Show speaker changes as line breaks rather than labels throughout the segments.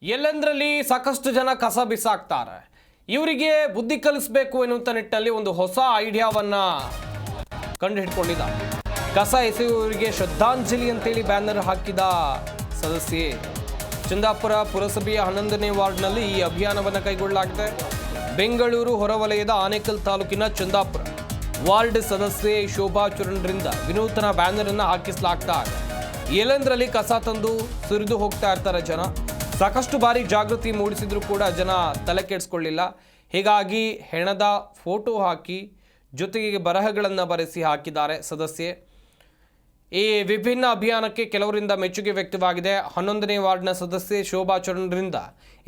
ಎಲ್ಲೆಂದರಲ್ಲಿ ಸಾಕಷ್ಟು ಜನ ಕಸ ಬಿಸಾಕ್ತಾರೆ. ಇವರಿಗೆ ಬುದ್ಧಿ ಕಲಿಸಬೇಕು ಎನ್ನುವಂತ ನಿಟ್ಟಿನಲ್ಲಿ ಒಂದು ಹೊಸ ಐಡಿಯಾವನ್ನ ಕಂಡು ಹಿಡ್ಕೊಂಡಿದ್ದಾರೆ. ಕಸ ಎಸೆಯುವವರಿಗೆ ಶ್ರದ್ಧಾಂಜಲಿ ಅಂತೇಳಿ ಬ್ಯಾನರ್ ಹಾಕಿದ ಸದಸ್ಯೆ. ಚಂದಾಪುರ ಪುರಸಭೆಯ 11ನೇ ವಾರ್ಡ್ನಲ್ಲಿ ಈ ಅಭಿಯಾನವನ್ನು ಕೈಗೊಳ್ಳಲಾಗಿದೆ. ಬೆಂಗಳೂರು ಹೊರವಲಯದ ಆನೇಕಲ್ ತಾಲೂಕಿನ ಚಂದಾಪುರ ವಾರ್ಡ್ ಸದಸ್ಯೆ ಶೋಭಾ ಚುರಣ್ರಿಂದ ವಿನೂತನ ಬ್ಯಾನರ್ ಅನ್ನು ಹಾಕಿಸಲಾಗ್ತಾ ಇದೆ. ಎಲ್ಲೆಂದರಲ್ಲಿ ಕಸ ತಂದು ಸುರಿದು ಹೋಗ್ತಾ ಇರ್ತಾರೆ ಜನ. ಸಾಕಷ್ಟು ಬಾರಿ ಜಾಗೃತಿ ಮೂಡಿಸಿದ್ರು ಕೂಡ ಜನ ತಲೆ ಕೆಡಿಸ್ಕೊಳ್ಳಿಲ್ಲ. ಹೀಗಾಗಿ ಹೆಣದ ಫೋಟೋ ಹಾಕಿ ಜೊತೆಗೆ ಬರಹಗಳನ್ನು ಬರೆಸಿ ಹಾಕಿದ್ದಾರೆ ಸದಸ್ಯೆ. ಈ ವಿಭಿನ್ನ ಅಭಿಯಾನಕ್ಕೆ ಕೆಲವರಿಂದ ಮೆಚ್ಚುಗೆ ವ್ಯಕ್ತವಾಗಿದೆ. 11ನೇ ವಾರ್ಡ್ನ ಸದಸ್ಯೆ ಶೋಭಾ ಚರಣರಿಂದ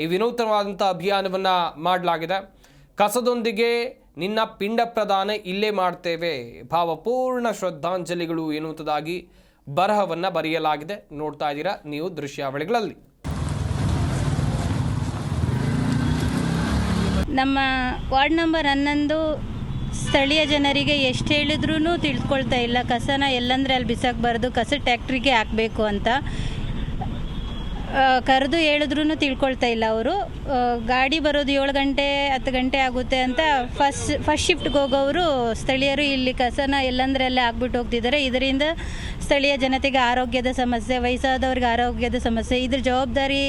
ಈ ವಿನೂತನವಾದಂಥ ಅಭಿಯಾನವನ್ನು ಮಾಡಲಾಗಿದೆ. ಕಸದೊಂದಿಗೆ ನಿನ್ನ ಪಿಂಡ ಪ್ರದಾನ ಇಲ್ಲೇ ಮಾಡ್ತೇವೆ, ಭಾವಪೂರ್ಣ ಶ್ರದ್ಧಾಂಜಲಿಗಳು ಎನ್ನುವುದಾಗಿ ಬರಹವನ್ನು ಬರೆಯಲಾಗಿದೆ. ನೋಡ್ತಾ ಇದ್ದೀರಾ ನೀವು ದೃಶ್ಯಾವಳಿಗಳಲ್ಲಿ.
ನಮ್ಮ ವಾರ್ಡ್ ನಂಬರ್ 11 ಸ್ಥಳೀಯ ಜನರಿಗೆ ಎಷ್ಟು ಹೇಳಿದ್ರೂ ತಿಳ್ಕೊಳ್ತಾ ಇಲ್ಲ. ಕಸನ ಎಲ್ಲಂದ್ರೆ ಅಲ್ಲಿ ಬಿಸಾಕಬಾರ್ದು, ಕಸ ಟ್ಯಾಕ್ಟ್ರಿಗೆ ಹಾಕಬೇಕು ಅಂತ ಕರೆದು ಹೇಳಿದ್ರೂ ತಿಳ್ಕೊಳ್ತಾ ಇಲ್ಲ ಅವರು. ಗಾಡಿ ಬರೋದು 7 ಗಂಟೆ 10 ಗಂಟೆ ಆಗುತ್ತೆ ಅಂತ ಫಸ್ಟ್ ಶಿಫ್ಟ್ಗೆ ಹೋಗೋರು ಸ್ಥಳೀಯರು ಇಲ್ಲಿ ಕಸನ ಎಲ್ಲಂದ್ರೆ ಅಲ್ಲೇ ಹಾಕ್ಬಿಟ್ಟು ಹೋಗ್ತಿದ್ದಾರೆ. ಇದರಿಂದ ಸ್ಥಳೀಯ ಜನತೆಗೆ ಆರೋಗ್ಯದ ಸಮಸ್ಯೆ, ವಯಸ್ಸಾದವ್ರಿಗೆ ಆರೋಗ್ಯದ ಸಮಸ್ಯೆ. ಇದ್ರ ಜವಾಬ್ದಾರಿ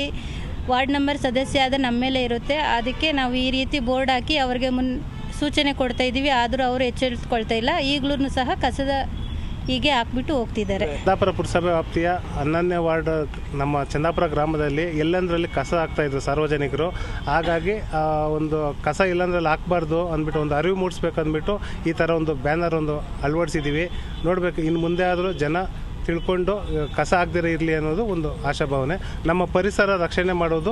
ವಾರ್ಡ್ ನಂಬರ್ ಸದಸ್ಯ ಆದ ನಮ್ಮ ಮೇಲೆ ಇರುತ್ತೆ. ಅದಕ್ಕೆ ನಾವು ಈ ರೀತಿ ಬೋರ್ಡ್ ಹಾಕಿ ಅವ್ರಿಗೆ ಸೂಚನೆ ಕೊಡ್ತಾ ಇದ್ದೀವಿ. ಆದರೂ ಅವರು ಎಚ್ಚರಿಸ್ಕೊಳ್ತಾ ಇಲ್ಲ. ಈಗಲೂ ಸಹ ಕಸದ ಹೀಗೆ ಹಾಕ್ಬಿಟ್ಟು ಹೋಗ್ತಿದ್ದಾರೆ.
ಚಂದಾಪುರ ಪುರಸಭೆ ವ್ಯಾಪ್ತಿಯ 11ನೇ ವಾರ್ಡ್ ನಮ್ಮ ಚಂದಾಪುರ ಗ್ರಾಮದಲ್ಲಿ ಎಲ್ಲಂದ್ರಲ್ಲಿ ಕಸ ಹಾಕ್ತಾಯಿದ್ರು ಸಾರ್ವಜನಿಕರು. ಹಾಗಾಗಿ ಒಂದು ಕಸ ಎಲ್ಲಂದ್ರಲ್ಲಿ ಹಾಕಬಾರ್ದು ಅಂದ್ಬಿಟ್ಟು ಒಂದು ಅರಿವು ಮೂಡಿಸ್ಬೇಕು ಅಂದ್ಬಿಟ್ಟು ಈ ಥರ ಒಂದು ಬ್ಯಾನರ್ ಒಂದು ಅಳವಡಿಸಿದ್ದೀವಿ. ನೋಡಬೇಕು ಇನ್ನು ಮುಂದೆ ಆದರೂ ಜನ ತಿಳ್ಕೊಂಡು ಕಸ ಹಾಕದಿರ ಇರಲಿ ಅನ್ನೋದು ಒಂದು ಆಶಾಭಾವನೆ. ನಮ್ಮ ಪರಿಸರ ರಕ್ಷಣೆ ಮಾಡೋದು.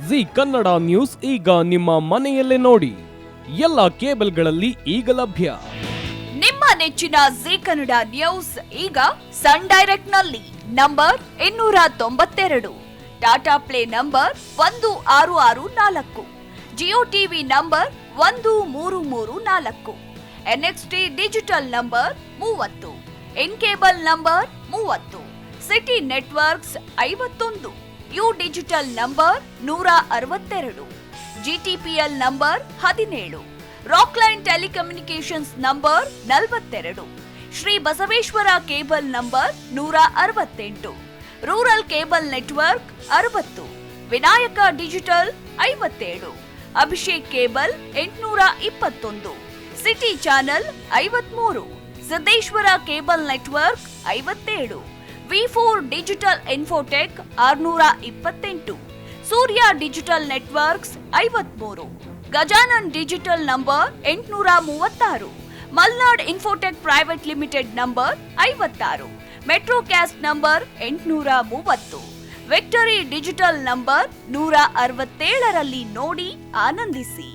ಜಿ ಕನ್ನಡ ನ್ಯೂಸ್ ಈಗ ನಿಮ್ಮ ಮನೆಯಲ್ಲೇ ನೋಡಿ. ಎಲ್ಲ ಕೇಬಲ್ಗಳಲ್ಲಿ ಈಗ ಲಭ್ಯ.
ನಿಮ್ಮ ನೆಚ್ಚಿನ ಜಿ ಕನ್ನಡ ನ್ಯೂಸ್ ಈಗ ಸನ್ ಡೈರೆಕ್ಟ್ ನಲ್ಲಿ number 292, Tata Play number 1664, Jio TV number 1334, NXT digital number 30, In cable number 30, City Networks 51, U digital number 162, GTPL number 17, Rockline telecommunications number 42, Shri Basaveshwara cable number 168, rural cable network 60, Vinayaka digital 57, Abhishek cable 821, City channel 53, Siddeshwara cable network 57, ವಿ4 digital infotech 628, Surya digital networks 53, Gajanan digital number 836, Malnad infotech private limited number 56, Metrocast number 830, Victory digital number 167ರಲ್ಲಿ ನೋಡಿ ಆನಂದಿಸಿ.